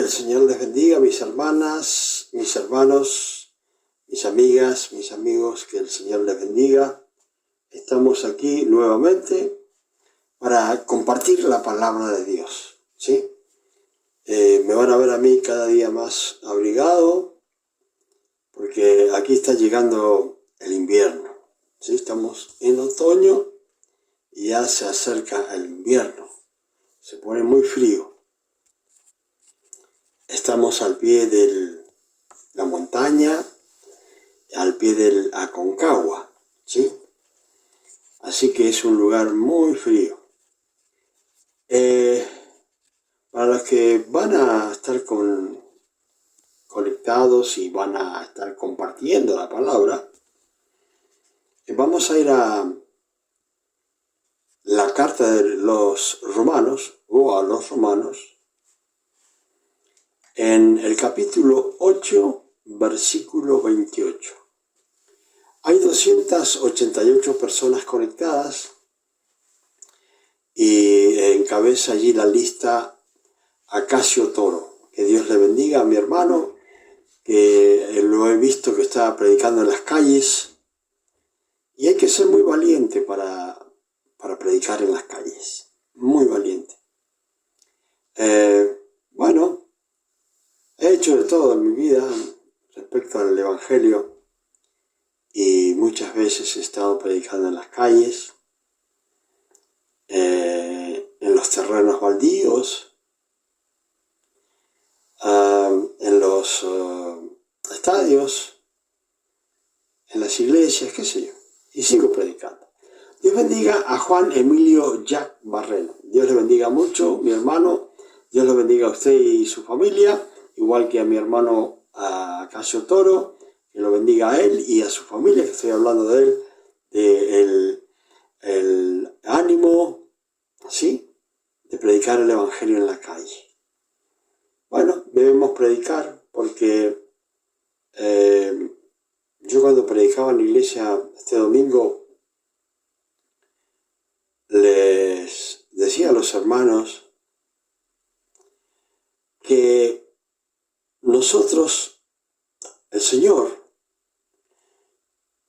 El Señor les bendiga, mis hermanas, mis hermanos, mis amigas, mis amigos, que el Señor les bendiga. Estamos aquí nuevamente para compartir la palabra de Dios, ¿sí? Me van a ver a mí cada día más abrigado, porque aquí está llegando el invierno, ¿sí? Estamos en otoño y ya se acerca el invierno, se pone muy frío. Estamos al pie de la montaña, al pie del Aconcagua, ¿sí? Así que es un lugar muy frío. Para los que van a estar conectados y van a estar compartiendo la palabra, vamos a ir a la carta de los romanos, o a los romanos, en el capítulo 8, versículo 28. Hay 288 personas conectadas y encabeza allí la lista Acacio Toro. Que Dios le bendiga a mi hermano, que lo he visto que está predicando en las calles, y hay que ser muy valiente para predicar en las calles, muy valiente. Bueno, he hecho de todo en mi vida respecto al Evangelio y muchas veces he estado predicando en las calles, en los terrenos baldíos, en los estadios, en las iglesias, qué sé yo, y sigo predicando. Dios bendiga a Juan Emilio Jack Barreno. Dios le bendiga mucho, mi hermano. Dios le bendiga a usted y su familia, igual que a mi hermano Acacio Toro, que lo bendiga a él y a su familia, que estoy hablando de él, de el ánimo, ¿sí?, de predicar el Evangelio en la calle. Bueno, debemos predicar porque yo cuando predicaba en la iglesia este domingo les decía a los hermanos que nosotros, el Señor,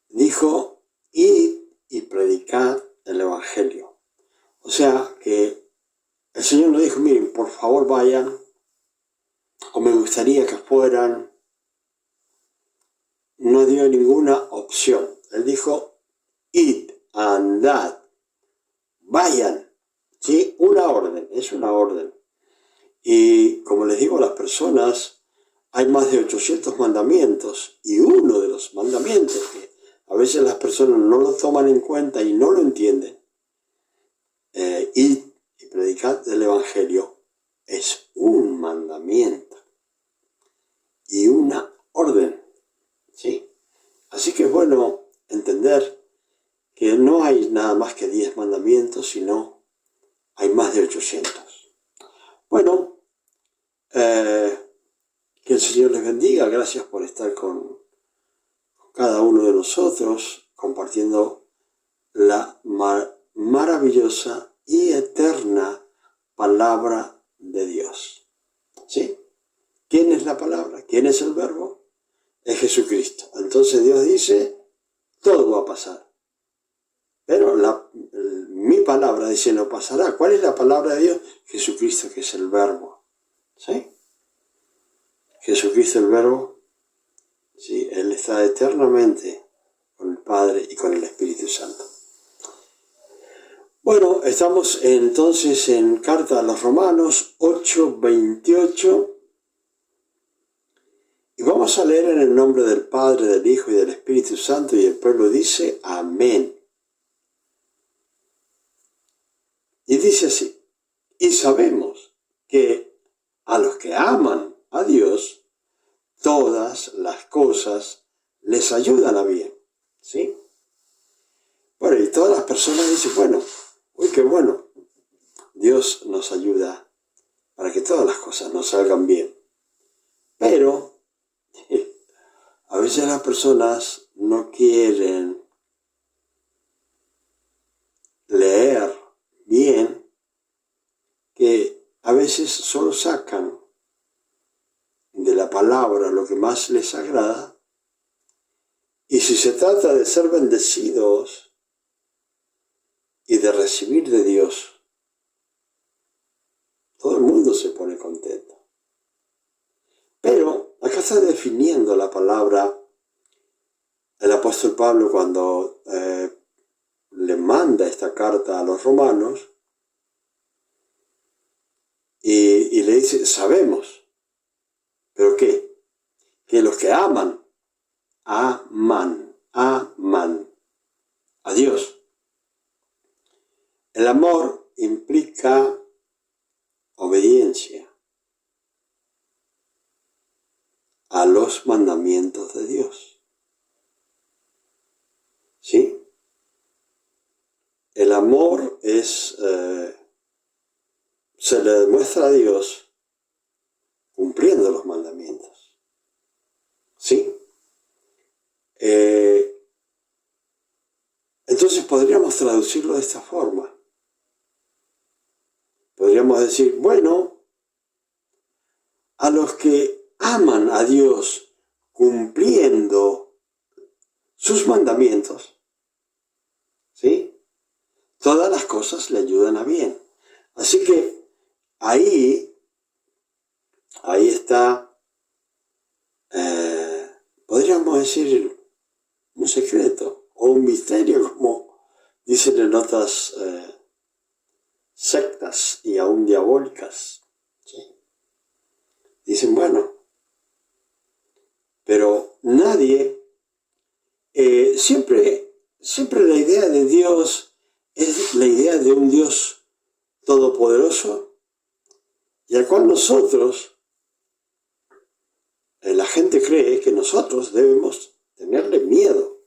dijo, id y predicad el Evangelio. O sea que el Señor nos dijo, miren, por favor vayan, o me gustaría que fueran. No dio ninguna opción. Él dijo, id, andad, vayan. ¿Sí? Una orden, es una orden. Y como les digo a las personas, hay más de 800 mandamientos, y uno de los mandamientos que a veces las personas no lo toman en cuenta y no lo entienden, id y predicad el Evangelio, es un mandamiento y una orden, ¿sí? Así que es bueno entender que no hay nada más que 10 mandamientos, sino hay más de 800. Bueno, que el Señor les bendiga. Gracias por estar con cada uno de nosotros compartiendo la maravillosa y eterna palabra de Dios. ¿Sí? ¿Quién es la palabra? ¿Quién es el verbo? Es Jesucristo. Entonces Dios dice, todo va a pasar. Pero mi palabra dice, no pasará. ¿Cuál es la palabra de Dios? Jesucristo, que es el verbo. ¿Sí? Jesucristo el verbo, sí, Él está eternamente con el Padre y con el Espíritu Santo. Bueno, estamos entonces en Carta a los Romanos 8:28. Y vamos a leer en el nombre del Padre, del Hijo y del Espíritu Santo, y el pueblo dice, amén. Y dice así, y sabemos que a los que aman a Dios, todas las cosas les ayudan a bien, ¿sí? Bueno, y todas las personas dicen, bueno, uy, qué bueno, Dios nos ayuda para que todas las cosas nos salgan bien. Pero a veces las personas no quieren leer bien, que a veces solo sacan palabra lo que más les agrada, y si se trata de ser bendecidos y de recibir de Dios, todo el mundo se pone contento. Pero acá está definiendo la palabra el apóstol Pablo cuando le manda esta carta a los romanos y le dice, sabemos, ¿pero qué? Que los que aman a Dios. El amor implica obediencia a los mandamientos de Dios. ¿Sí? El amor se le demuestra a Dios cumpliendo los mandamientos. ¿Sí? Entonces podríamos traducirlo de esta forma. Podríamos decir, bueno, a los que aman a Dios cumpliendo sus mandamientos, ¿sí? Todas las cosas le ayudan a bien. Así que ahí está, podríamos decir, un secreto o un misterio, como dicen en otras sectas y aún diabólicas. ¿Sí? Dicen, bueno, pero nadie, siempre la idea de Dios es la idea de un Dios todopoderoso y al cual nosotros, la gente cree que nosotros debemos tenerle miedo.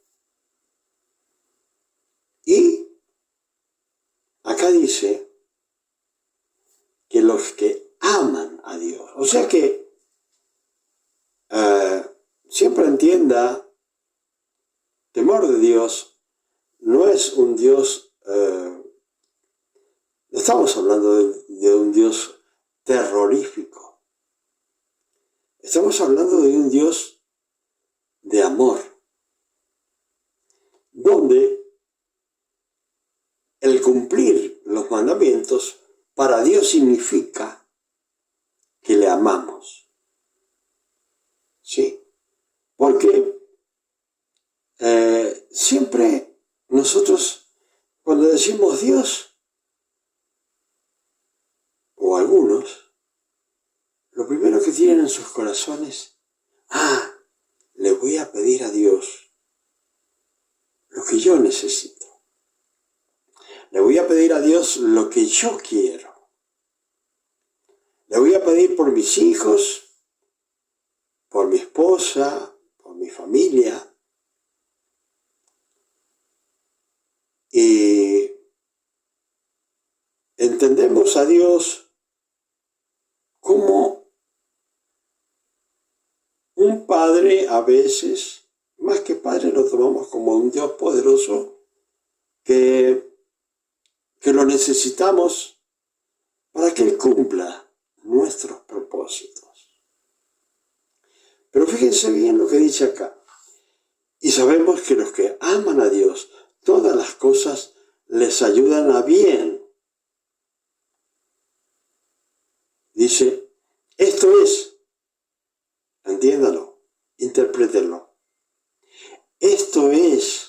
Y acá dice que los que aman a Dios, o sea que siempre entienda, temor de Dios no es un Dios, no estamos hablando de un Dios terrorífico, estamos hablando de un Dios de amor, donde el cumplir los mandamientos para Dios significa que le amamos. ¿Sí? Porque siempre nosotros, cuando decimos Dios, o algunos, lo primero que tienen en sus corazones, le voy a pedir a Dios lo que yo necesito. Le voy a pedir a Dios lo que yo quiero. Le voy a pedir por mis hijos, por mi esposa, por mi familia. Y entendemos a Dios como un padre a veces, más que padre lo tomamos como un Dios poderoso que lo necesitamos para que Él cumpla nuestros propósitos. Pero fíjense bien lo que dice acá. Y sabemos que los que aman a Dios, todas las cosas les ayudan a bien. Dice, esto es, entiéndalo, interprétenlo. Esto es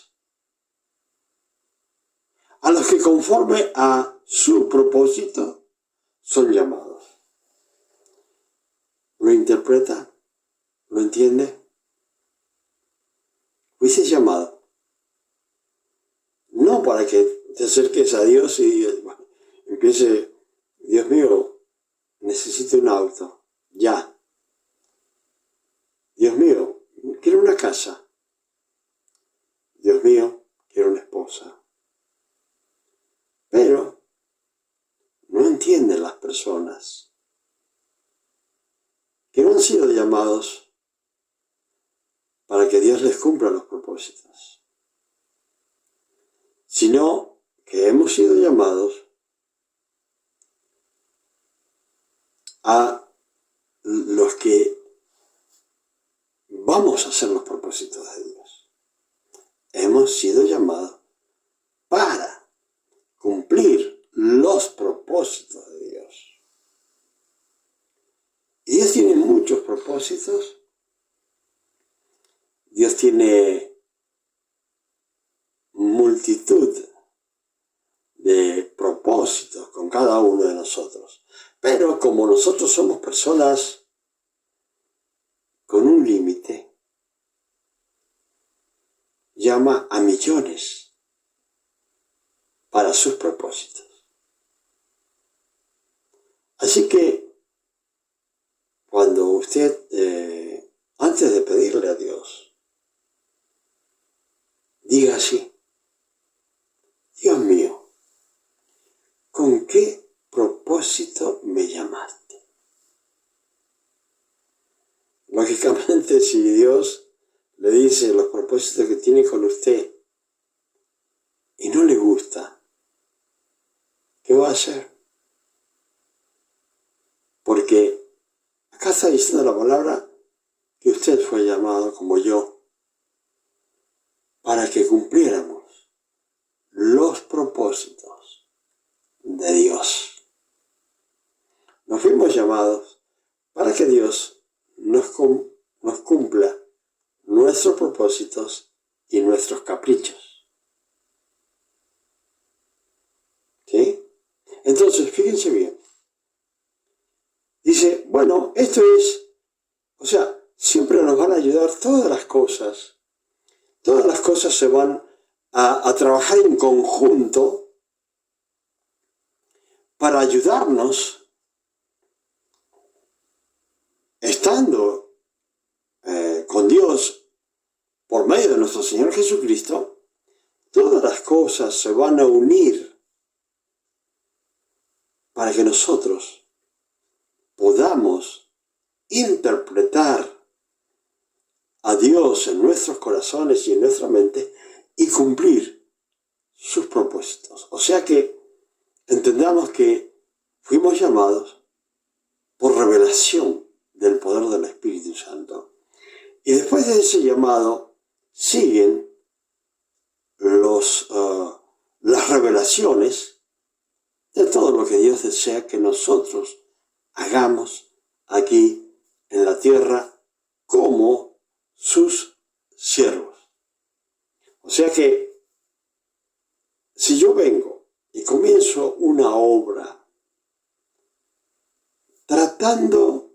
a los que conforme a su propósito son llamados. ¿Lo interpreta? ¿Lo entiende? Fuiste llamado. No para que te acerques a Dios y empiece, Dios mío, necesito un auto, ya. Dios mío, quiero una casa. Dios mío, quiero una esposa. Pero no entienden las personas que no han sido llamados para que Dios les cumpla los propósitos, sino que hemos sido llamados a los que vamos a hacer los propósitos de Dios. Hemos sido llamados para cumplir los propósitos de Dios. Y Dios tiene muchos propósitos. Dios tiene multitud de propósitos con cada uno de nosotros. Pero como nosotros somos personas con un límite, llama a millones para sus propósitos. Así que cuando usted, antes de pedirle a Dios, diga así: Dios mío, ¿con qué propósito me llamaste? Lógicamente, si Dios le dice los propósitos que tiene con usted y no le gusta, ¿qué va a hacer? Porque acá está diciendo la palabra que usted fue llamado, como yo, para que cumpliéramos los propósitos de Dios. Nos fuimos llamados para que Dios nos cumpla nuestros propósitos y nuestros caprichos. ¿Sí? Entonces, fíjense bien. Dice, bueno, esto es, siempre nos van a ayudar todas las cosas se van a trabajar en conjunto para ayudarnos, estando con Dios por medio de nuestro Señor Jesucristo. Todas las cosas se van a unir para que nosotros podamos interpretar a Dios en nuestros corazones y en nuestra mente y cumplir sus propósitos. O sea que entendamos que fuimos llamados por revelación del poder del Espíritu Santo. Y después de ese llamado siguen las revelaciones de todo lo que Dios desea que nosotros hagamos aquí en la tierra como sus siervos. O sea que si yo vengo y comienzo una obra tratando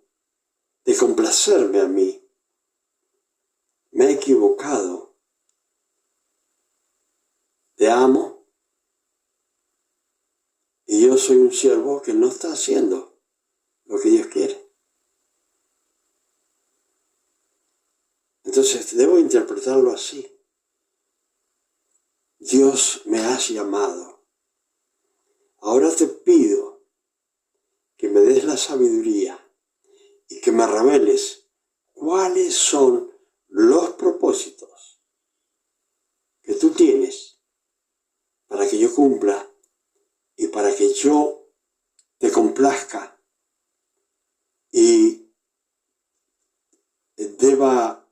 de complacerme a mí, me he equivocado. Te amo y yo soy un siervo que no está haciendo lo que Dios quiere. Entonces debo interpretarlo así. Dios, me has llamado. Ahora te pido que me des la sabiduría y que me reveles cuáles son los propósitos que tú tienes para que yo cumpla y para que yo te complazca y deba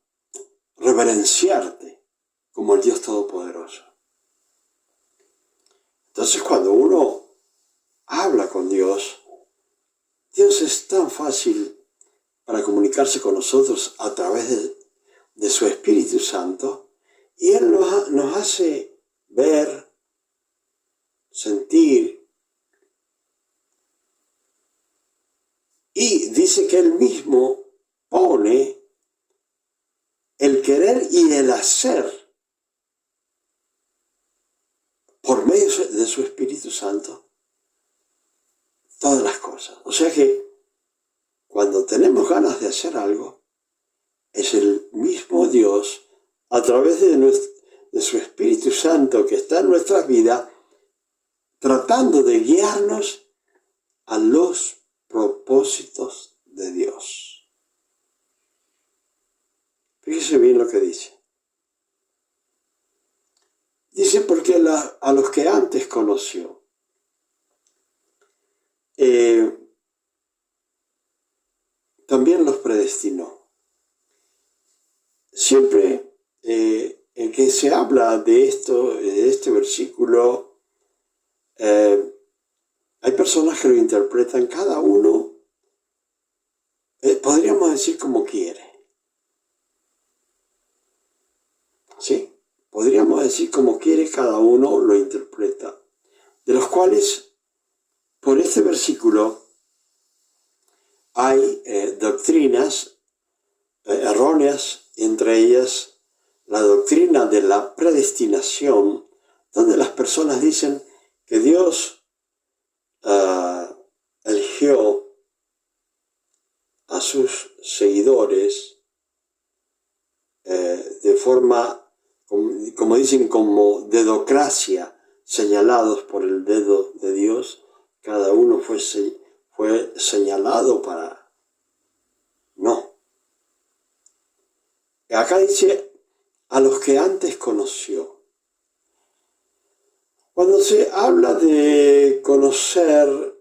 reverenciarte como el Dios Todopoderoso. Entonces, cuando uno habla con Dios, Dios es tan fácil para comunicarse con nosotros a través de su Espíritu Santo, y Él nos hace ver, sentir, y dice que Él mismo pone el querer y el hacer por medio de su Espíritu Santo todas las cosas. O sea que cuando tenemos ganas de hacer algo, es el mismo Dios a través de su Espíritu Santo que está en nuestras vidas, tratando de guiarnos a los propósitos de Dios. Fíjese bien lo que dice. Dice, porque a los que antes conoció, también los predestinó. se habla de esto, de este versículo, hay personas que lo interpretan cada uno, podríamos decir como quiere. ¿Sí? Podríamos decir como quiere, cada uno lo interpreta. De los cuales, por este versículo, hay doctrinas erróneas, entre ellas la doctrina de la predestinación, donde las personas dicen que Dios eligió a sus seguidores de forma, como dicen, como dedocracia, señalados por el dedo de Dios. Cada uno fue señalado para... No. Acá dice, a los que antes conoció. Cuando se habla de conocer,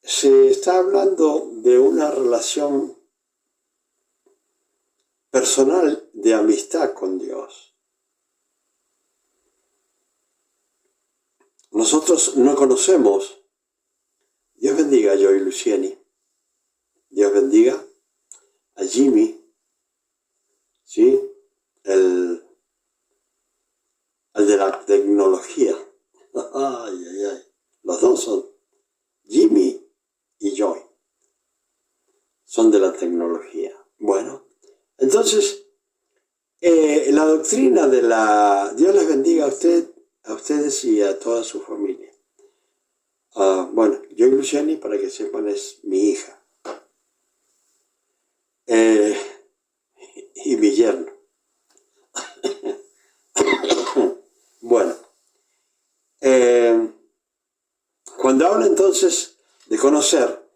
se está hablando de una relación personal de amistad con Dios. Nosotros no conocemos. Dios bendiga a Joy Luciani. Dios bendiga a Jimmy. ¿Sí? El de la tecnología. Ay, ay, ay. Los dos son Jimmy y Joy. Son de la tecnología. Bueno, entonces, la doctrina de la... Dios les bendiga a ustedes y a toda su familia. Bueno, Joy Luciani, para que sepan, es mi hija. Y mi yerno. Bueno, cuando habla entonces de conocer,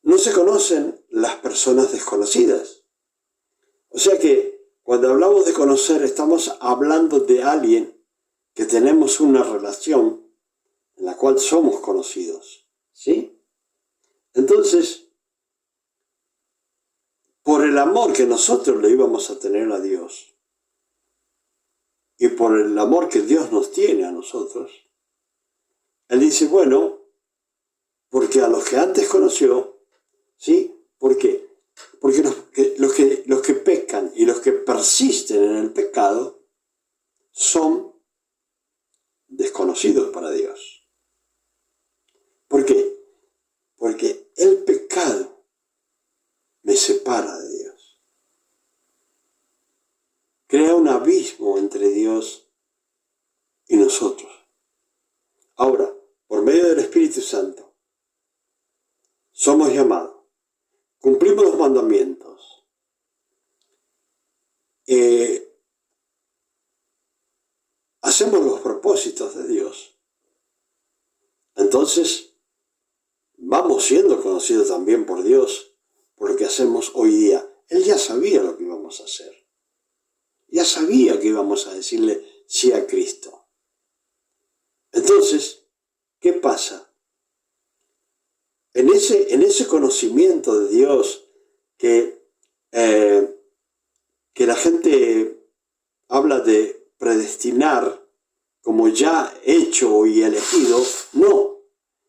no se conocen las personas desconocidas. O sea que cuando hablamos de conocer, estamos hablando de alguien que tenemos una relación en la cual somos conocidos. ¿Sí? Entonces, por el amor que nosotros le íbamos a tener a Dios y por el amor que Dios nos tiene a nosotros, Él dice, bueno, porque a los que antes conoció, ¿sí? ¿Por qué? Porque los que pecan y los que persisten en el pecado son desconocidos para Dios. ¿Por qué? Porque el pecado me separa de Dios. Crea un abismo entre Dios y nosotros. Ahora, por medio del Espíritu Santo, somos llamados, cumplimos los mandamientos, hacemos los propósitos de Dios. Entonces, vamos siendo conocidos también por Dios por lo que hacemos hoy día. Él ya sabía lo que íbamos a hacer. Ya sabía que íbamos a decirle sí a Cristo. Entonces, ¿qué pasa? En ese conocimiento de Dios que la gente habla de predestinar como ya hecho y elegido, no,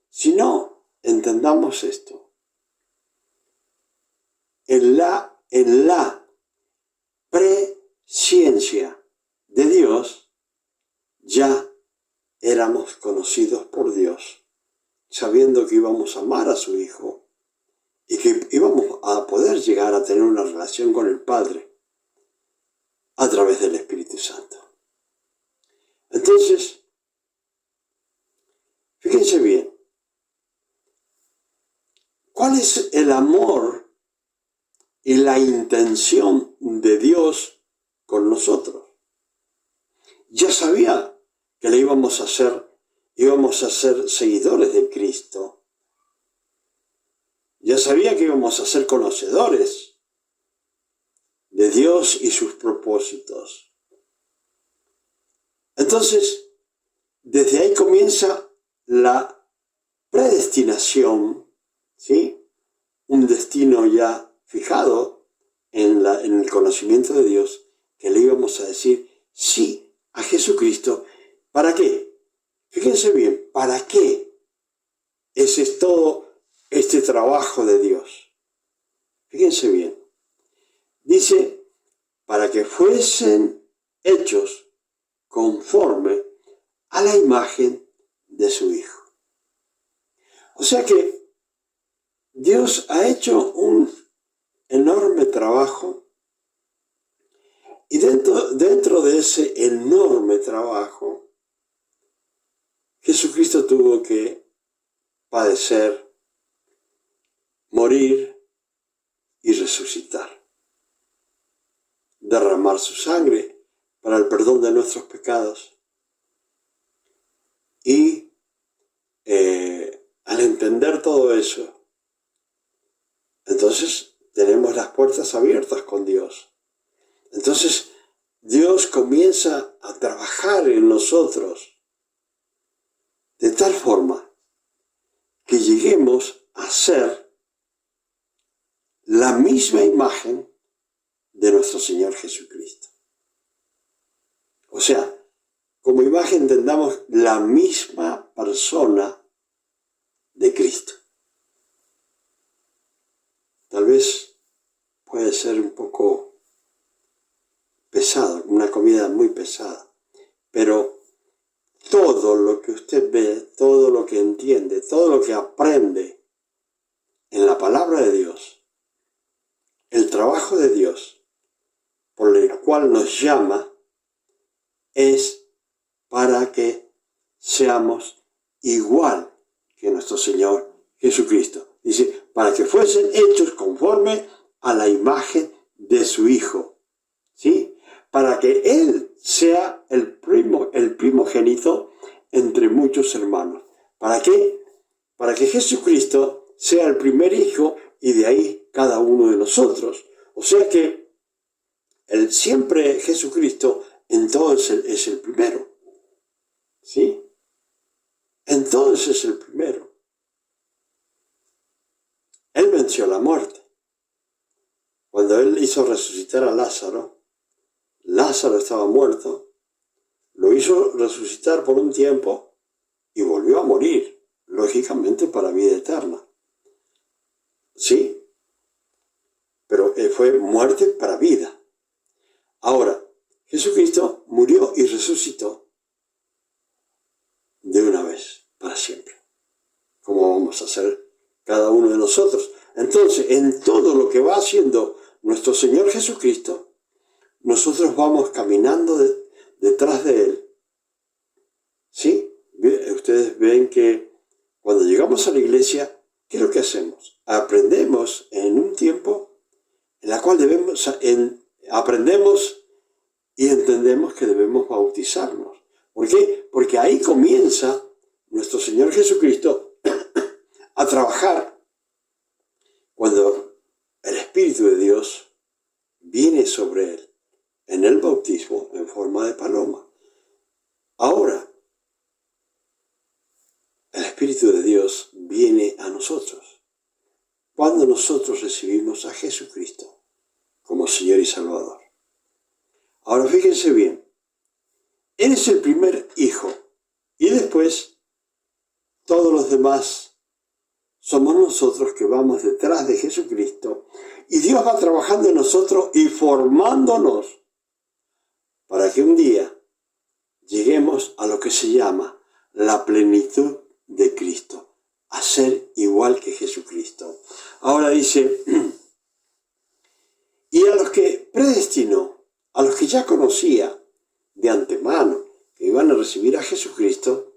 sino entendamos esto. En la presciencia de Dios ya éramos conocidos por Dios, sabiendo que íbamos a amar a su Hijo y que íbamos a poder llegar a tener una relación con el Padre a través del Espíritu Santo. Entonces, fíjense bien, ¿cuál es el amor y la intención de Dios con nosotros? Ya sabía que le íbamos a ser seguidores de Cristo. Ya sabía que íbamos a ser conocedores de Dios y sus propósitos. Entonces, desde ahí comienza la predestinación, ¿sí? Un destino ya fijado en el conocimiento de Dios, que le íbamos a decir sí a Jesucristo. ¿Para qué? Fíjense bien, ¿para qué? Ese es todo este trabajo de Dios. Fíjense bien. Dice, para que fuesen hechos conforme a la imagen de su Hijo. O sea que Dios ha hecho un enorme trabajo y dentro de ese enorme trabajo, Jesucristo tuvo que padecer, morir y resucitar. Derramar su sangre para el perdón de nuestros pecados. Y al entender todo eso, entonces tenemos las puertas abiertas con Dios. Entonces Dios comienza a trabajar en nosotros de tal forma que lleguemos a ser la misma imagen de nuestro Señor Jesucristo. O sea, como imagen entendamos la misma persona de Cristo. Tal vez puede ser un poco pesado, una comida muy pesada, pero todo lo que usted ve, todo lo que entiende, todo lo que aprende en la palabra de Dios, el trabajo de Dios, por el cual nos llama, es para que seamos igual que nuestro Señor Jesucristo. Dice, para que fuesen hechos conforme a la imagen de su Hijo. ¿Sí? Para que Él sea el primogénito entre muchos hermanos. ¿Para qué? Para que Jesucristo sea el primer hijo y de ahí cada uno de nosotros. O sea que siempre Jesucristo entonces es el primero. ¿Sí? Entonces es el primero. Él venció la muerte. Cuando Él hizo resucitar a Lázaro, Lázaro estaba muerto, lo hizo resucitar por un tiempo y volvió a morir, lógicamente para vida eterna. ¿Sí? Pero fue muerte para vida. Ahora, Jesucristo murió y resucitó de una vez, para siempre. Como vamos a hacer cada uno de nosotros. Entonces, en todo lo que va haciendo nuestro Señor Jesucristo, nosotros vamos caminando detrás de Él. ¿Sí? Ustedes ven que cuando llegamos a la iglesia, ¿qué es lo que hacemos? Aprendemos en un tiempo en el cual aprendemos y entendemos que debemos bautizarnos. ¿Por qué? Porque ahí comienza nuestro Señor Jesucristo a trabajar cuando el Espíritu de Dios viene sobre Él en el bautismo en forma de paloma. Ahora, el Espíritu de Dios viene a nosotros cuando nosotros recibimos a Jesucristo como Señor y Salvador. Ahora fíjense bien, Él es el primer hijo y después todos los demás somos nosotros que vamos detrás de Jesucristo y Dios va trabajando en nosotros y formándonos para que un día lleguemos a lo que se llama la plenitud de Cristo, a ser igual que Jesucristo. Ahora dice, y a los que predestinó, a los que ya conocía de antemano, que iban a recibir a Jesucristo,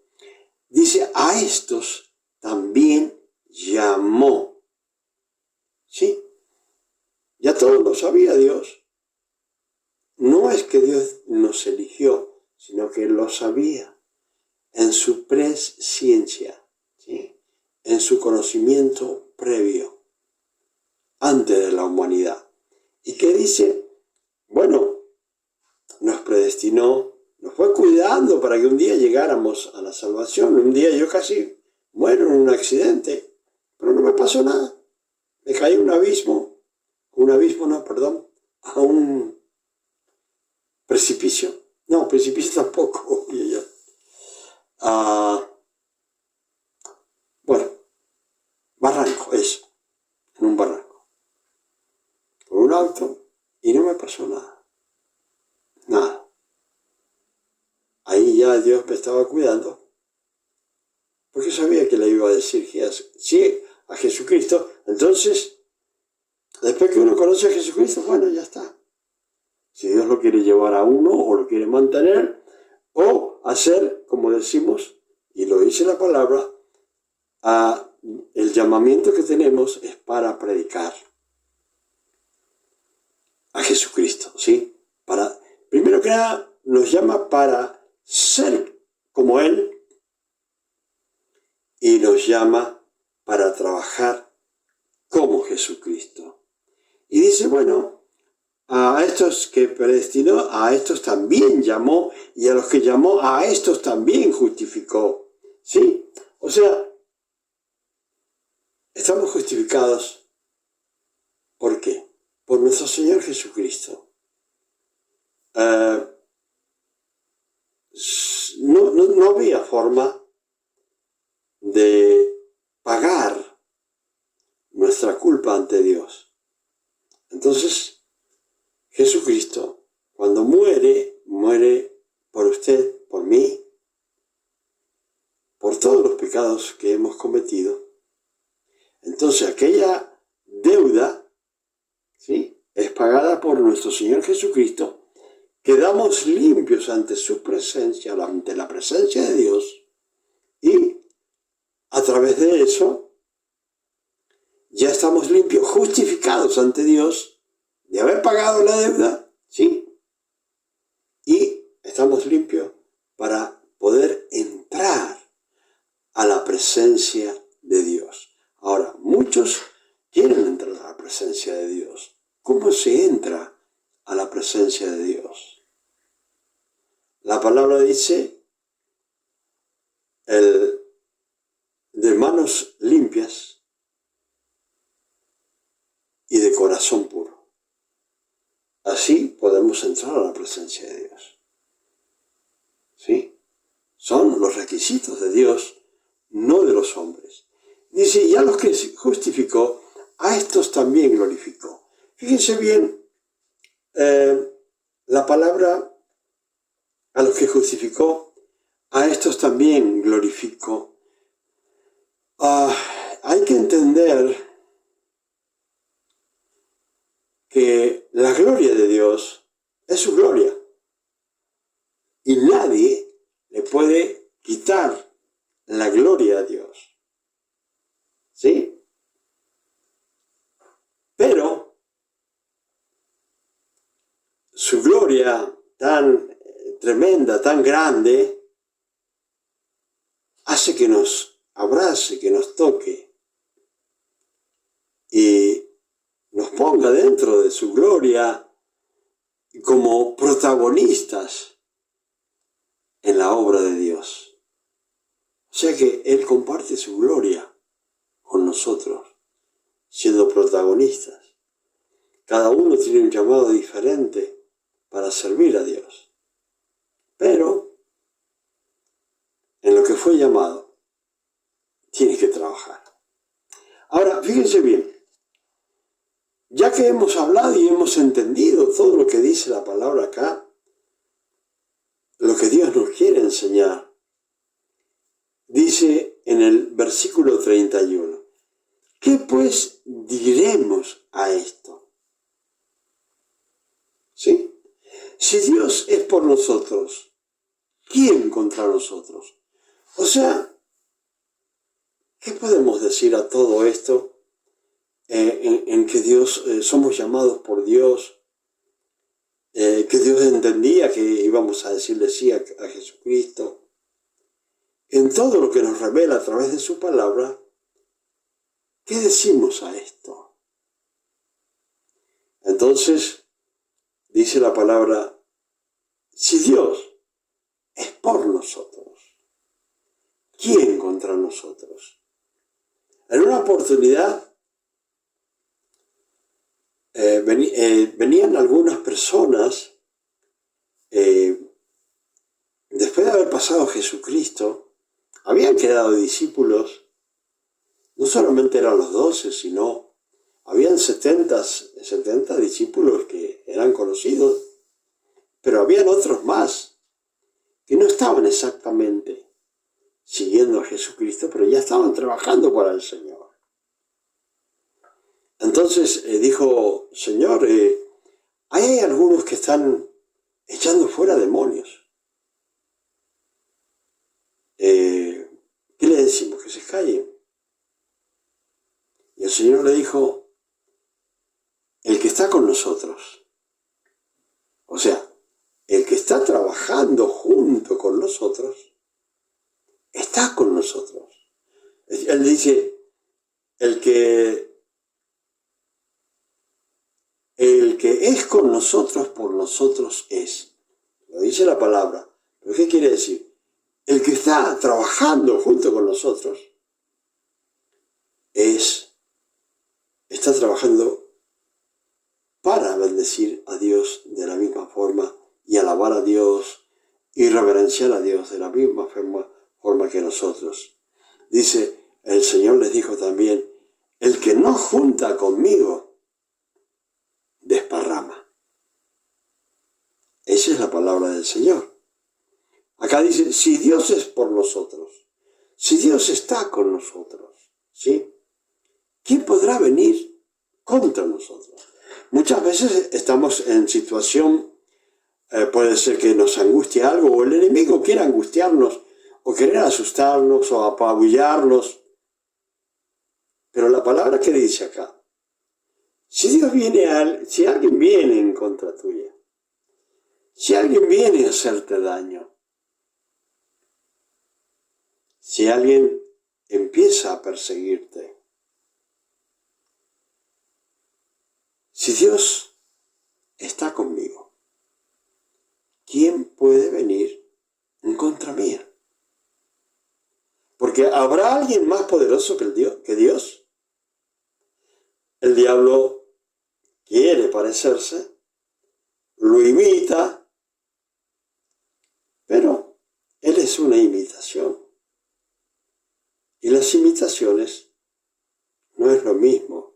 dice, a estos también llamó. ¿Sí? Ya todo lo sabía Dios. No es que Dios nos eligió, sino que Él lo sabía en su presciencia, ¿sí? En su conocimiento previo, antes de la humanidad. ¿Y qué dice? Bueno, nos predestinó, nos fue cuidando para que un día llegáramos a la salvación. Un día yo casi muero en un accidente, pero no me pasó nada. Me caí a un abismo, a ¿Precipicio? No, precipicio tampoco. Bueno, barranco, eso, en un barranco. Con un auto y no me pasó nada. Nada. Ahí ya Dios me estaba cuidando, porque sabía que le iba a decir sí a Jesucristo. Entonces, después que uno conoce a Jesucristo, bueno, ya está. Si Dios lo quiere llevar a uno o lo quiere mantener, o hacer, como decimos, y lo dice la palabra, el llamamiento que tenemos es para predicar a Jesucristo, ¿sí? Primero que nada, nos llama para ser como Él y nos llama para trabajar como Jesucristo. Y dice, bueno, a estos que predestinó, a estos también llamó, y a los que llamó, a estos también justificó, ¿sí? O sea, estamos justificados. ¿Por qué? Por nuestro Señor Jesucristo. No había forma de pagar nuestra culpa ante Dios. Entonces, Jesucristo, cuando muere por usted, por mí, por todos los pecados que hemos cometido. Entonces, aquella deuda, ¿sí?, es pagada por nuestro Señor Jesucristo. Quedamos limpios ante su presencia, ante la presencia de Dios, y a través de eso ya estamos limpios, justificados ante Dios de haber pagado la deuda, ¿sí? Y estamos limpios para poder entrar a la presencia de Dios. Ahora, muchos quieren entrar a la presencia de Dios. ¿Cómo se entra a la presencia de Dios? La palabra dice, de manos limpias y de corazón puro. Así podemos entrar a la presencia de Dios. ¿Sí? Son los requisitos de Dios, no de los hombres. Dice, y a los que justificó, a estos también glorificó. Fíjense bien, la palabra a los que justificó, a estos también glorificó. Hay que entender que la gloria de Dios es su gloria y nadie le puede quitar la gloria a Dios, ¿sí? Pero su gloria tan tremenda, tan grande, hace que nos abrace, que nos toque y nos ponga dentro de su gloria como protagonistas en la obra de Dios. O sea que Él comparte su gloria con nosotros, siendo protagonistas. Cada uno tiene un llamado diferente para servir a Dios. Pero en lo que fue llamado, tiene que trabajar. Ahora, fíjense bien, ya que hemos hablado y hemos entendido todo lo que dice la palabra acá, lo que Dios nos quiere enseñar, dice en el versículo 31, ¿qué pues diremos a esto? ¿Sí? Si Dios es por nosotros, ¿quién contra nosotros? O sea, ¿qué podemos decir a todo esto en que Dios, somos llamados por Dios, que Dios entendía que íbamos a decirle sí a Jesucristo? En todo lo que nos revela a través de su palabra, ¿qué decimos a esto? Entonces, dice la palabra, si Dios es por nosotros, ¿quién contra nosotros? En una oportunidad venían algunas personas después de haber pasado Jesucristo, habían quedado discípulos, no solamente eran los 12, sino habían 70 discípulos que eran conocidos, pero habían otros más que no estaban exactamente siguiendo a Jesucristo, pero ya estaban trabajando para el Señor. Entonces dijo, Señor, hay algunos que están echando fuera demonios. ¿Qué le decimos? Que se callen. Y el Señor le dijo, el que está con nosotros, o sea, el que está trabajando junto con nosotros, está con nosotros. Él dice, el que es con nosotros, por nosotros es. Lo dice la palabra. ¿Pero qué quiere decir? El que está trabajando junto con nosotros está trabajando para bendecir a Dios de la misma forma y alabar a Dios y reverenciar a Dios de la misma forma que nosotros. Dice, el Señor les dijo también, el que no junta conmigo, desparrama. Esa es la palabra del Señor. Acá dice, si Dios es por nosotros, si Dios está con nosotros, ¿sí? ¿Quién podrá venir contra nosotros? Muchas veces estamos en situación, puede ser que nos angustie algo, o el enemigo quiera angustiarnos, o querer asustarnos, o apabullarnos. Pero la palabra que dice acá, si alguien viene en contra tuya, si alguien viene a hacerte daño, si alguien empieza a perseguirte, si Dios está conmigo, ¿quién puede venir en contra mía? Porque ¿habrá alguien más poderoso que Dios? El diablo quiere parecerse, lo imita, pero él es una imitación. Y las imitaciones no es lo mismo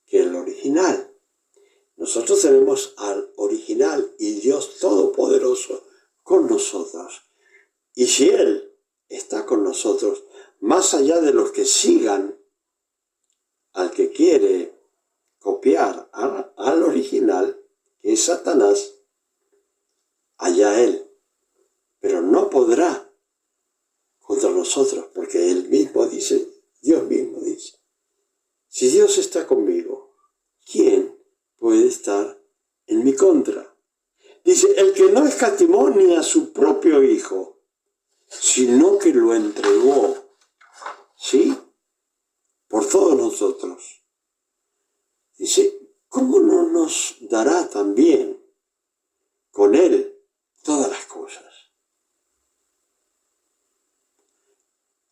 que el original. Nosotros tenemos al original y Dios Todopoderoso con nosotros. Y si Él está con nosotros, más allá de los que sigan al que quiere copiar al original, que es Satanás, allá Él. Pero no podrá contra nosotros, porque Él mismo dice, Dios mismo dice, si Dios está conmigo, ¿quién puede estar en mi contra? Dice, el que no escatimó ni a su propio Hijo, sino que lo entregó, ¿sí? Por todos nosotros. Dice, ¿cómo no nos dará también con Él todas las cosas?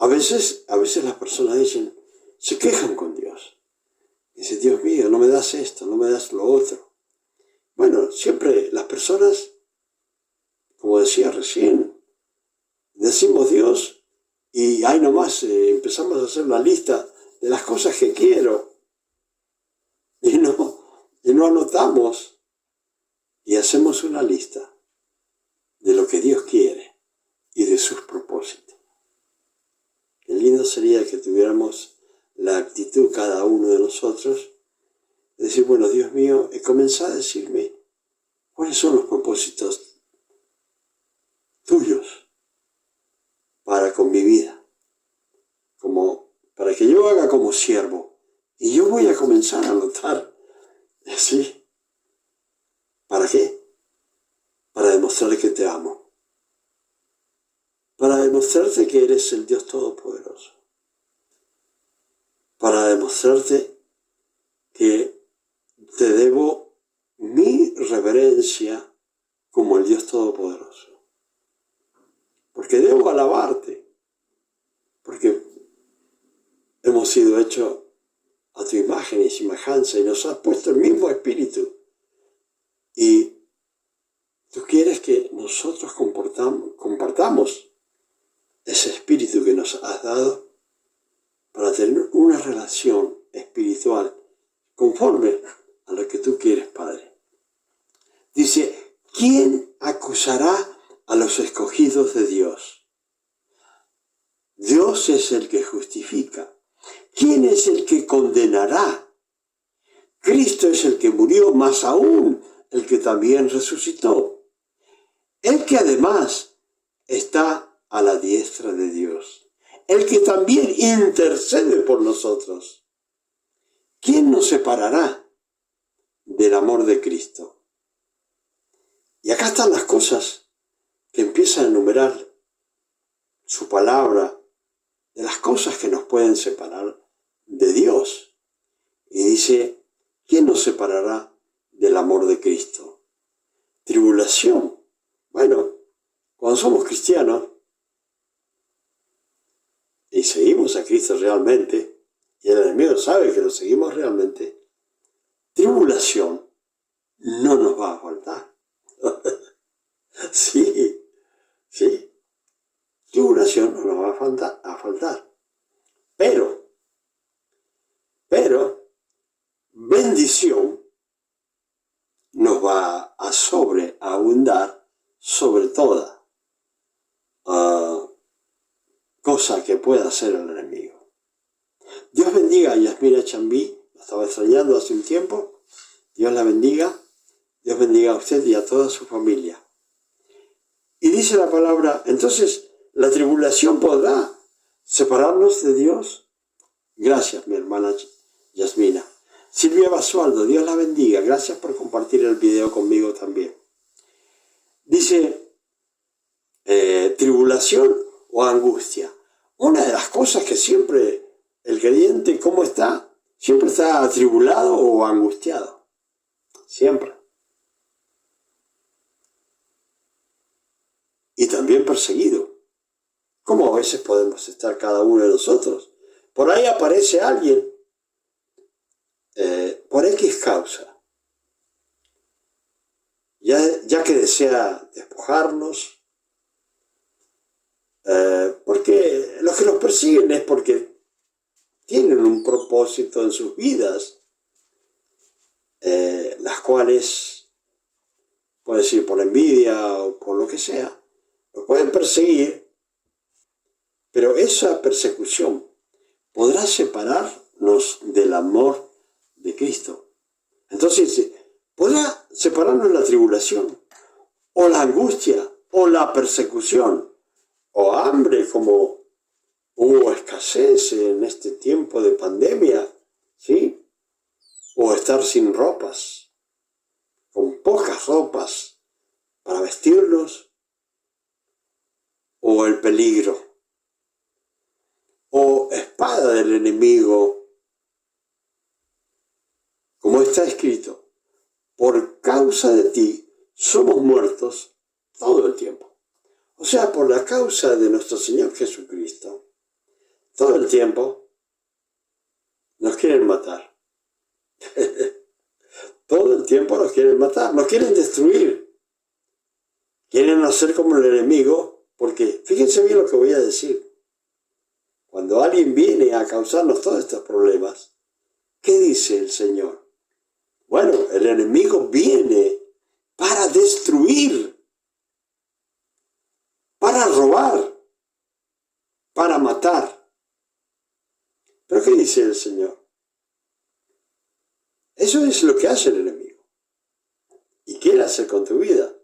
A veces las personas se quejan con Dios. Dice, Dios mío, no me das esto, no me das lo otro. Bueno, siempre las personas, como decía recién, decimos Dios y ahí nomás empezamos a hacer la lista de las cosas que quiero y no anotamos y hacemos una lista de lo que Dios quiere y de sus propósitos. Qué lindo sería que tuviéramos la actitud cada uno de nosotros de decir, bueno, Dios mío, comenzá a decirme cuáles son los propósitos tuyos para con mi vida, para que yo haga como siervo. Y yo voy a comenzar a anotar, ¿sí? ¿Para qué? Para demostrar que te amo. Para demostrarte que eres el Dios Todopoderoso. Para demostrarte que te debo mi reverencia como el Dios Todopoderoso. Porque debo alabarte. Porque hemos sido hechos a tu imagen y semejanza y nos has puesto el mismo espíritu. Y tú quieres has dado para tener una relación espiritual conforme a lo que tú quieres, Padre. Dice, ¿quién acusará a los escogidos de Dios? Dios es el que justifica. ¿Quién es el que condenará? Cristo es el que murió, más aún el que también resucitó. El que además está a la diestra de Dios. El que también intercede por nosotros. ¿Quién nos separará del amor de Cristo? Y acá están las cosas que empieza a enumerar su palabra, de las cosas que nos pueden separar de Dios. Y dice, ¿quién nos separará del amor de Cristo? Tribulación. Bueno, cuando somos cristianos y seguimos a Cristo realmente, y el enemigo sabe que lo seguimos realmente, tribulación no nos va a faltar. Sí. Tribulación no nos va a faltar. Pero, bendición nos va a sobreabundar sobre toda cosa que pueda hacer el enemigo. Dios bendiga a Yasmina Chambí, la estaba extrañando hace un tiempo. Dios la bendiga. Dios bendiga a usted y a toda su familia. Y dice la palabra, entonces, ¿la tribulación podrá separarnos de Dios? Gracias, mi hermana Yasmina. Silvia Basualdo, Dios la bendiga. Gracias por compartir el video conmigo también. Dice, tribulación o angustia. Una de las cosas que siempre el creyente, ¿cómo está? Siempre está atribulado o angustiado. Siempre. Y también perseguido. ¿Cómo a veces podemos estar cada uno de nosotros? Por ahí aparece alguien, por X causa, ya que desea despojarnos, porque los que nos persiguen es porque tienen un propósito en sus vidas, las cuales, puede ser por envidia o por lo que sea, nos pueden perseguir, pero esa persecución podrá separarnos del amor de Cristo. Entonces, podrá separarnos la tribulación, o la angustia, o la persecución, o hambre, como hubo escasez en este tiempo de pandemia, ¿sí? O estar sin ropas, con pocas ropas para vestirnos, o el peligro, o espada del enemigo, como está escrito, por causa de ti somos muertos todo el tiempo. O sea, por la causa de nuestro Señor Jesucristo, todo el tiempo nos quieren matar. Todo el tiempo nos quieren matar, nos quieren destruir. Quieren hacer como el enemigo, porque fíjense bien lo que voy a decir. Cuando alguien viene a causarnos todos estos problemas, ¿qué dice el Señor? Bueno, el enemigo viene para destruir, para robar, para matar. ¿Pero qué dice el Señor? Eso es lo que hace el enemigo. Y quiere hacer con tu vida.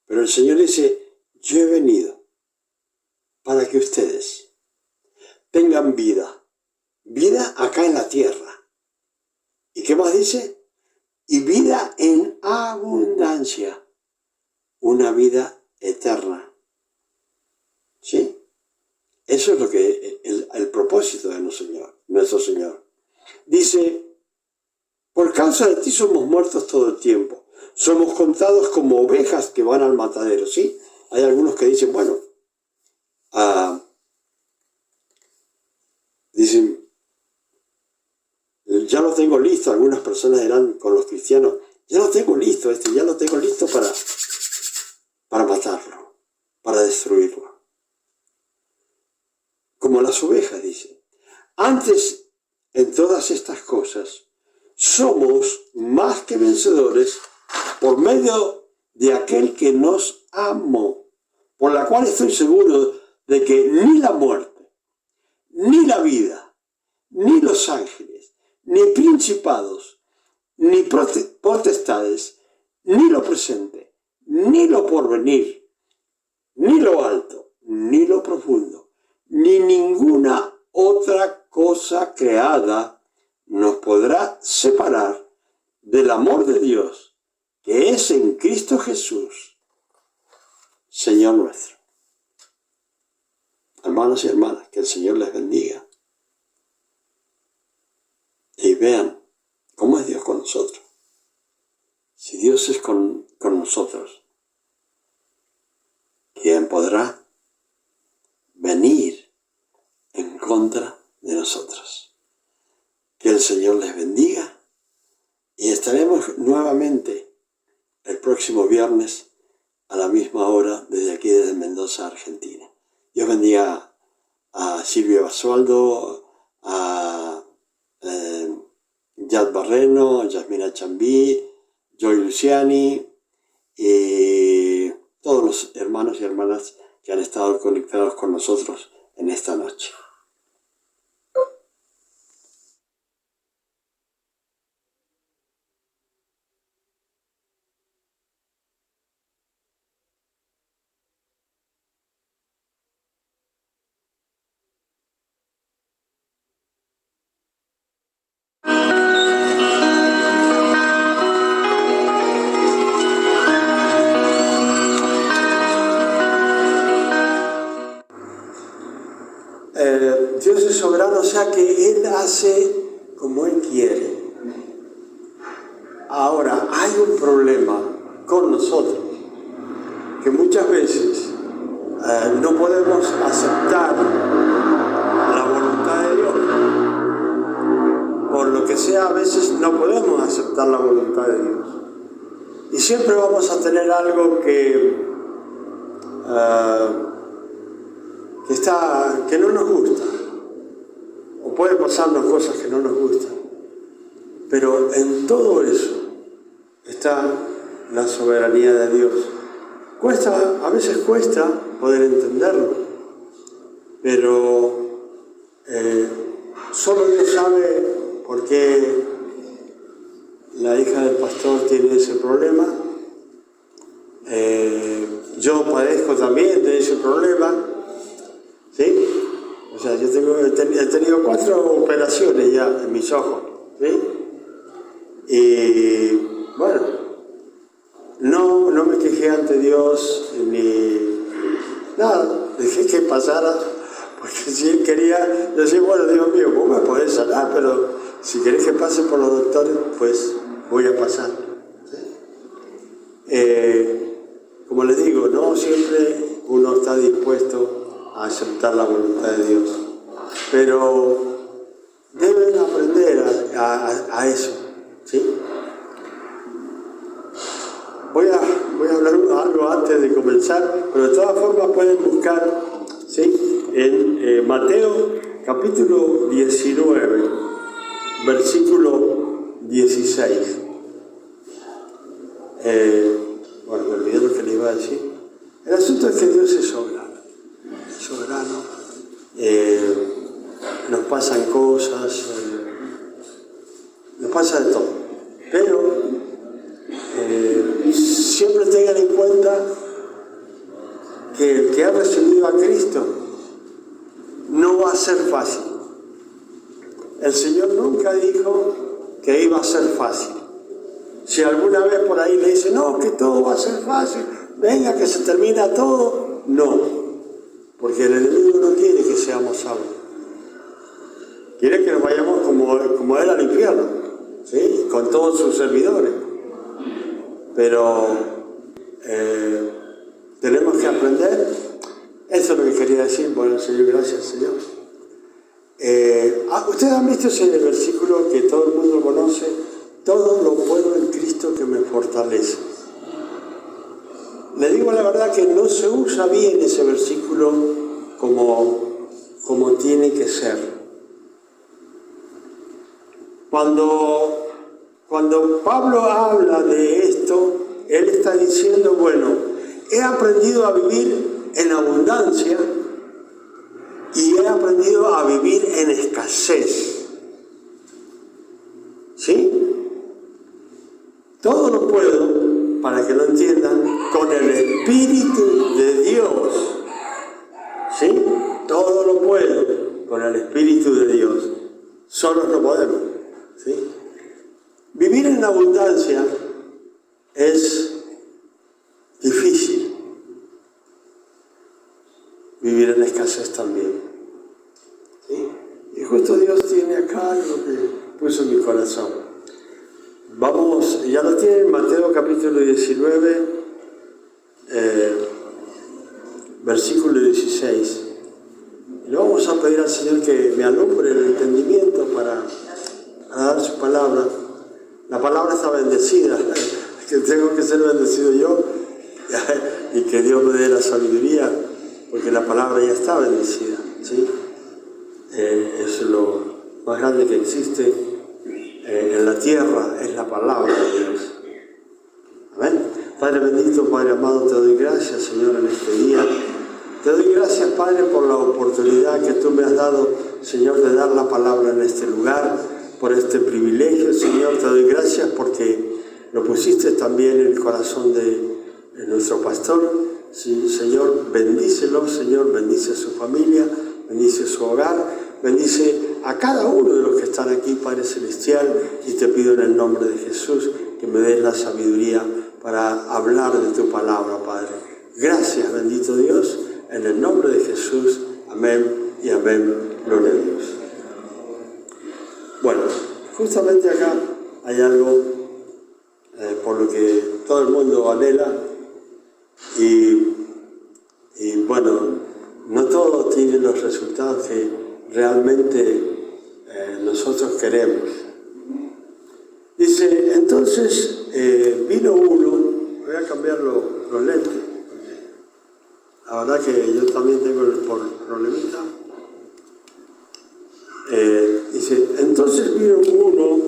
Pero el Señor dice, yo he venido para que ustedes tengan vida acá en la tierra. ¿Y qué más dice? Y vida en abundancia, una vida eterna. ¿Sí? Eso es lo que el propósito de nuestro Señor. Dice, por causa de ti somos muertos todo el tiempo. Somos contados como ovejas que van al matadero. ¿Sí? Hay algunos que dicen, bueno, dicen, ya lo tengo listo. Algunas personas dirán con los cristianos, ya lo tengo listo, ya lo tengo listo para matarlo, para destruirlo. Como como las ovejas, dice. Antes, en todas estas cosas, somos más que vencedores por medio de aquel que nos amó, por la cual estoy seguro de que ni la muerte, ni la vida, ni los ángeles, ni principados, ni potestades, ni lo presente, ni lo porvenir, ni lo alto, ni lo profundo, ni ninguna otra cosa creada nos podrá separar del amor de Dios, que es en Cristo Jesús, Señor nuestro. Hermanos y hermanas, que el Señor les bendiga. Y vean cómo es Dios con nosotros. Si Dios es con nosotros, ¿quién podrá venir en contra de nosotros? Que el Señor les bendiga y estaremos nuevamente el próximo viernes a la misma hora desde aquí, desde Mendoza, Argentina. Dios bendiga a Silvia Basualdo, a Yad Barreno, a Yasmina Chambí, Joy Luciani y todos los hermanos y hermanas que han estado conectados con nosotros en esta noche. Dios es soberano, o sea que Él hace como Él quiere. Ahora, hay un problema con nosotros, que muchas veces no podemos aceptar la voluntad de Dios. Por lo que sea, a veces no podemos aceptar la voluntad de Dios. Y siempre vamos a tener algo que no nos gusta. O puede pasarnos cosas que no nos gustan. Pero en todo eso está la soberanía de Dios. A veces cuesta poder entenderlo, pero solo Dios sabe por qué la hija del pastor tiene ese problema. Yo padezco también de ese problema, ¿sí? O sea, yo he tenido 4 operaciones ya en mis ojos, ¿sí? Y bueno, no me quejé ante Dios ni nada, dejé que pasara, porque si Él quería, decir, bueno, Dios mío, vos me podés sanar, pero si querés que pase por los doctores, pues voy a pasar, ¿sí? Como les digo, no siempre uno está dispuesto a aceptar la voluntad de Dios, pero deben aprender a eso, ¿sí? Voy a hablar algo antes de comenzar, pero de todas formas pueden buscar, ¿sí? En Mateo capítulo 19, versículo 16. Bueno, me olvidé lo que le iba a decir. El asunto es que Dios es soberano. Nos pasan cosas, nos pasa de todo. Pero siempre tengan en cuenta que el que ha recibido a Cristo no va a ser fácil. El Señor nunca dijo que iba a ser fácil. Si alguna vez por ahí le dicen, no, que todo va a ser fácil, venga, que se termina todo, no. Porque el enemigo no quiere que seamos salvos. Quiere que nos vayamos como él al infierno, ¿sí? Con todos sus servidores. Pero tenemos que aprender. Eso es lo que quería decir. Bueno, Señor, gracias, Señor. Ustedes han visto ese versículo que todo el mundo conoce. Todo lo puedo en Cristo que me fortalece. Le digo la verdad que no se usa bien ese versículo como como tiene que ser. Cuando Pablo habla de esto, él está diciendo, bueno, he aprendido a vivir en abundancia y he aprendido a vivir en escasez. ¿Sí? Todo lo puedo, para que lo entiendan, con el Espíritu de Dios. ¿Sí? Todo lo puedo con el Espíritu de Dios. Solos no podemos. ¿Sí? Vivir en abundancia es difícil. Vivir en escasez también. ¿Sí? Y justo Dios tiene acá algo que puso en mi corazón. Vamos, ya lo tienen en Mateo capítulo 19, versículo 16. Y le vamos a pedir al Señor que me alumbre el entendimiento para dar su palabra. La palabra está bendecida, que tengo que ser bendecido yo y que Dios me dé la sabiduría, porque la palabra ya está bendecida. ¿Sí? Es lo más grande que existe en la tierra, es la palabra de Dios. Amén. Padre bendito, Padre amado, te doy gracias, Señor, en este día. Te doy gracias, Padre, por la oportunidad que tú me has dado, Señor, de dar la palabra en este lugar, por este privilegio, Señor. Te doy gracias porque lo pusiste también en el corazón de nuestro pastor. Sí, Señor, bendícelo, Señor, bendice a su familia, bendice su hogar, bendice a cada uno de los que están aquí, Padre Celestial, y te pido en el nombre de Jesús que me des la sabiduría para hablar de tu palabra, Padre. Gracias, bendito Dios, en el nombre de Jesús. Amén y amén. Gloria a Dios. Bueno, justamente acá hay algo por lo que todo el mundo anhela y bueno, no todo tiene los resultados que realmente nosotros queremos. Dice, entonces vino uno, voy a cambiar los lentes, la verdad que yo también tengo el problemita. Dice, entonces vino uno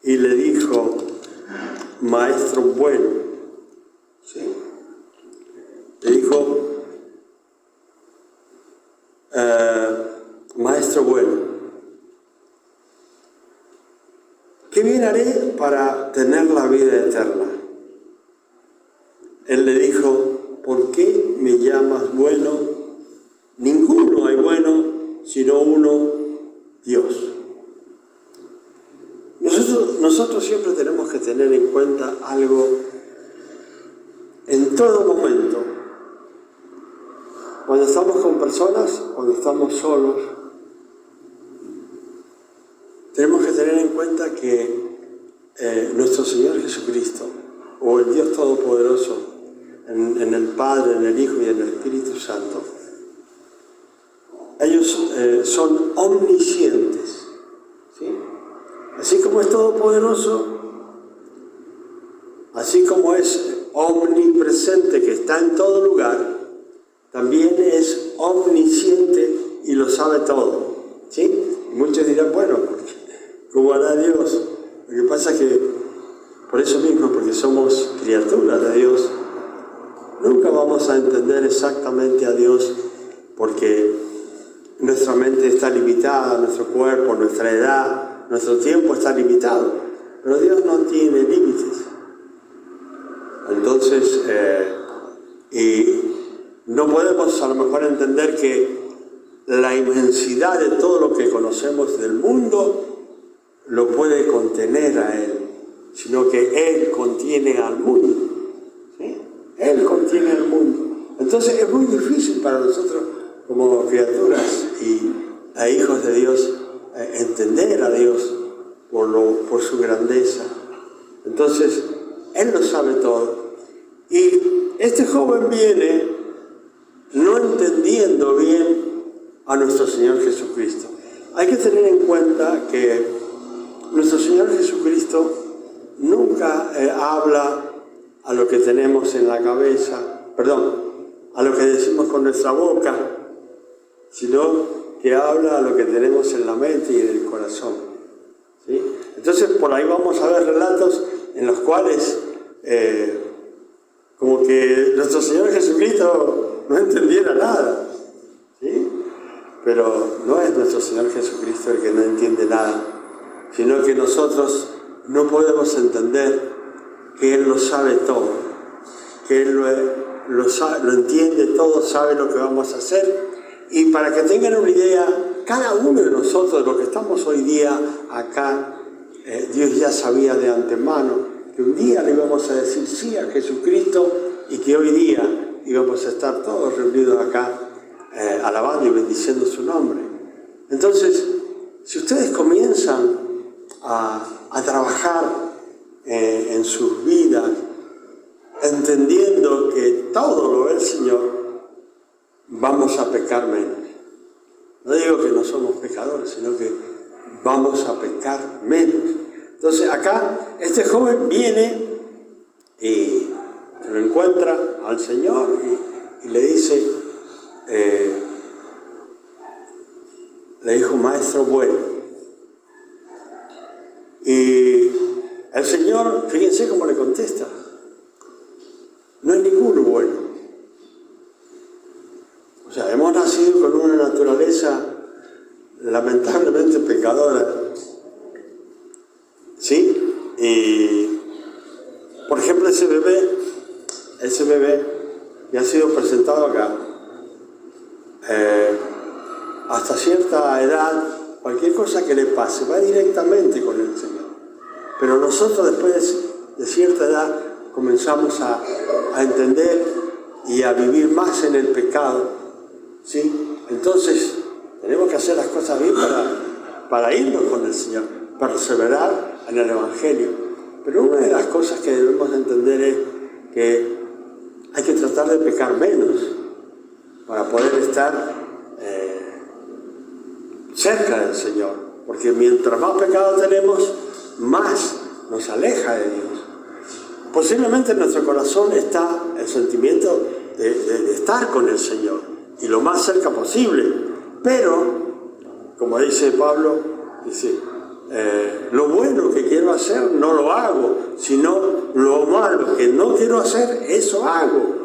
y le dijo, maestro bueno. ¿Sí? Le dijo, maestro bueno, ¿qué bien haré para tener la vida eterna? Él le dijo, ¿por qué me llamas bueno? Ninguno hay bueno, sino uno, Dios. Nosotros siempre tenemos que tener en cuenta algo en todo momento. Cuando estamos con personas, cuando estamos solos, tenemos que tener en cuenta que nuestro Señor Jesucristo, o el Dios Todopoderoso, en el Padre, en el Hijo y en el Espíritu Santo, ellos son omniscientes. ¿Sí? Así como es todopoderoso, así como es omnipresente, que está en todo lugar, también es omnisciente y lo sabe todo. ¿Sí? Y muchos dirán, bueno, ¿cómo hará Dios? Lo que pasa es que, por eso mismo, porque somos criaturas de Dios, nunca vamos a entender exactamente a Dios, porque nuestra mente está limitada, nuestro cuerpo, nuestra edad, nuestro tiempo está limitado. Pero Dios no tiene límites. Entonces, y no podemos a lo mejor entender que la inmensidad de todo lo que conocemos del mundo lo puede contener a Él, sino que Él contiene al mundo. ¿Sí? Él contiene al mundo. Entonces es muy difícil para nosotros como criaturas e hijos de Dios entender a Dios por su grandeza. Entonces Él lo sabe todo. Y este joven viene no entendiendo bien a nuestro Señor Jesucristo. Hay que tener en cuenta que nuestro Señor Jesucristo nunca habla a lo que tenemos en la cabeza, a lo que decimos con nuestra boca, sino que habla lo que tenemos en la mente y en el corazón. ¿Sí? Entonces por ahí vamos a ver relatos en los cuales como que nuestro Señor Jesucristo no entendiera nada. ¿Sí? Pero no es nuestro Señor Jesucristo el que no entiende nada, sino que nosotros no podemos entender que Él lo sabe todo, que Él lo entiende todo, sabe lo que vamos a hacer. Y para que tengan una idea, cada uno de nosotros, de los que estamos hoy día acá, Dios ya sabía de antemano que un día le íbamos a decir sí a Jesucristo y que hoy día íbamos a estar todos reunidos acá alabando y bendiciendo su nombre. Entonces, si ustedes comienzan a trabajar en sus vidas, entendiendo que todo lo ve el Señor, vamos a pecar menos. No digo que no somos pecadores, sino que vamos a pecar menos. Entonces acá este joven viene y se lo encuentra al Señor y le dice, le dijo, maestro bueno. Y el Señor, fíjense cómo le contesta, no hay ninguno bueno. O sea, hemos nacido con una naturaleza lamentablemente pecadora, ¿sí? Y, por ejemplo, ese bebé que ha sido presentado acá, hasta cierta edad, cualquier cosa que le pase va directamente con el Señor. Pero nosotros después de cierta edad comenzamos a entender y a vivir más en el pecado, ¿sí? Entonces tenemos que hacer las cosas bien para irnos con el Señor, perseverar en el Evangelio. Pero una de las cosas que debemos entender es que hay que tratar de pecar menos para poder estar cerca del Señor, porque mientras más pecado tenemos, más nos aleja de Dios. Posiblemente en nuestro corazón está el sentimiento de estar con el Señor y lo más cerca posible, pero como dice Pablo, dice, lo bueno que quiero hacer no lo hago, sino lo malo que no quiero hacer, eso hago.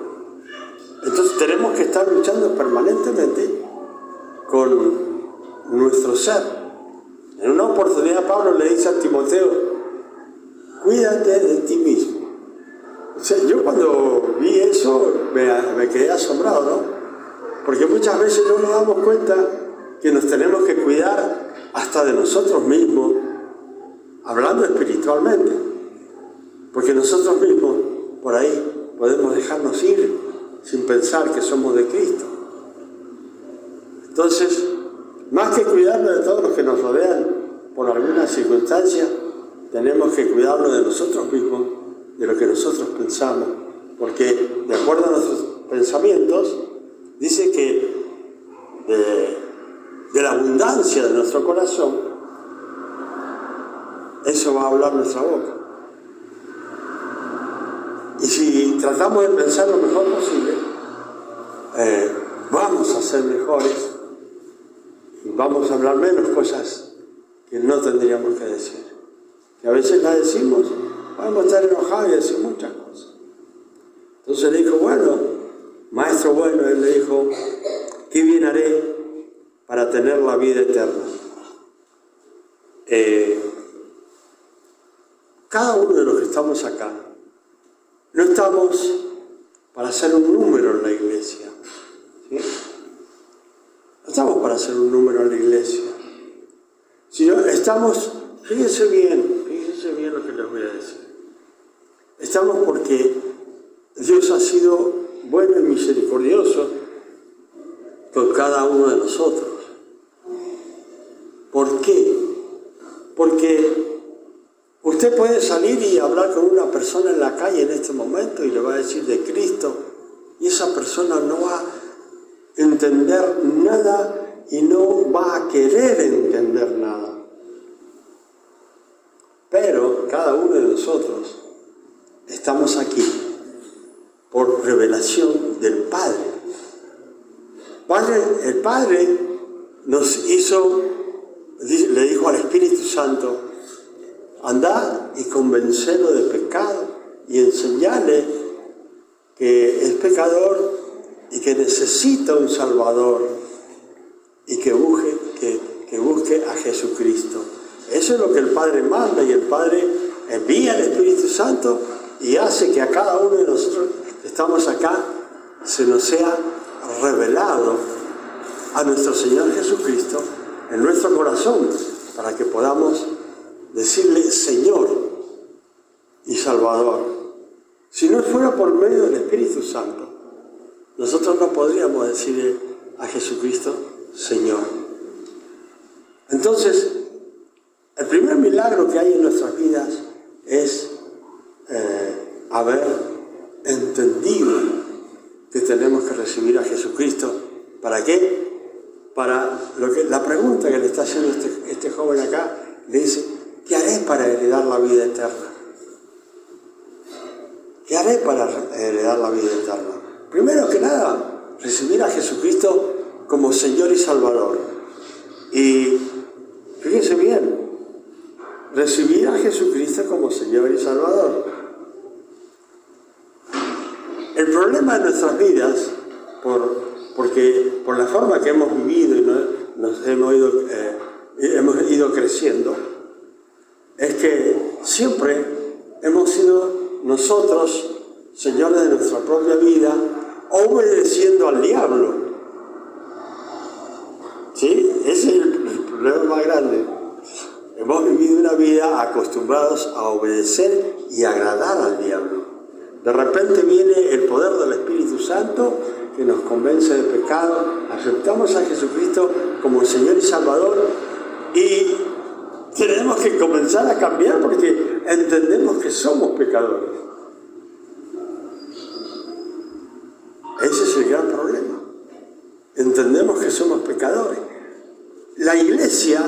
Entonces tenemos que estar luchando permanentemente con nuestro ser. En una oportunidad Pablo le dice a Timoteo, cuídate de ti mismo. O sea, yo cuando vi eso me quedé asombrado, ¿no? Porque muchas veces no nos damos cuenta que nos tenemos que cuidar hasta de nosotros mismos, hablando espiritualmente, porque nosotros mismos por ahí podemos dejarnos ir sin pensar que somos de Cristo. Entonces, más que cuidarnos de todos los que nos rodean por alguna circunstancia, tenemos que cuidarnos de nosotros mismos, de lo que nosotros pensamos, porque de acuerdo a nuestros pensamientos, dice que de la abundancia de nuestro corazón, eso va a hablar nuestra boca. Y si tratamos de pensar lo mejor posible, vamos a ser mejores y vamos a hablar menos cosas que no tendríamos que decir. Que a veces las decimos, vamos a estar enojados y decir muchas cosas. Entonces le dijo, bueno, maestro bueno, él le dijo, ¿qué bien haré para tener la vida eterna? Cada uno de los que estamos acá, no estamos para hacer un número en la iglesia, ¿sí? No estamos para hacer un número en la iglesia, sino estamos, fíjense bien lo que les voy a decir. Estamos porque Dios ha sido bueno y misericordioso con cada uno de nosotros. ¿Por qué? Porque usted puede salir y hablar con una persona en la calle en este momento y le va a decir de Cristo, y esa persona no va a entender nada y no va a querer entender nada. Pero cada uno de nosotros estamos aquí por revelación del Padre. El Padre le dijo al Espíritu Santo, andad y convencerlo de pecado y enseñarle que es pecador y que necesita un Salvador y que busque a Jesucristo. Eso es lo que el Padre manda, y el Padre envía al Espíritu Santo y hace que a cada uno de nosotros que estamos acá se nos sea revelado a nuestro Señor Jesucristo en nuestro corazón, para que podamos decirle Señor y Salvador. Si no fuera por medio del Espíritu Santo, nosotros no podríamos decirle a Jesucristo Señor. Entonces, el primer milagro que hay en nuestras vidas es haber entendido que tenemos que recibir a Jesucristo. ¿Para qué? Para la pregunta que le está haciendo este joven acá, le dice, ¿qué haré para heredar la vida eterna? ¿Qué haré para heredar la vida eterna? Primero que nada, recibir a Jesucristo como Señor y Salvador. Y fíjense bien, recibir a Jesucristo como Señor y Salvador. El problema de nuestras vidas, porque por la forma que hemos vivido y nos hemos ido creciendo, es que siempre hemos sido nosotros señores de nuestra propia vida, obedeciendo al diablo. ¿Sí? Ese es el problema más grande. Hemos vivido una vida acostumbrados a obedecer y agradar al diablo. De repente viene el poder del Espíritu Santo que nos convence de pecado, aceptamos a Jesucristo como Señor y Salvador y tenemos que comenzar a cambiar porque entendemos que somos pecadores. Ese es el gran problema. Entendemos que somos pecadores. La iglesia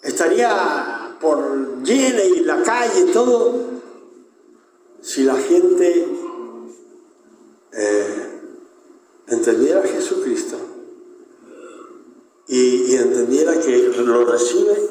estaría por llena y la calle, todo, si la gente entendiera a Jesucristo y entendiera que lo recibe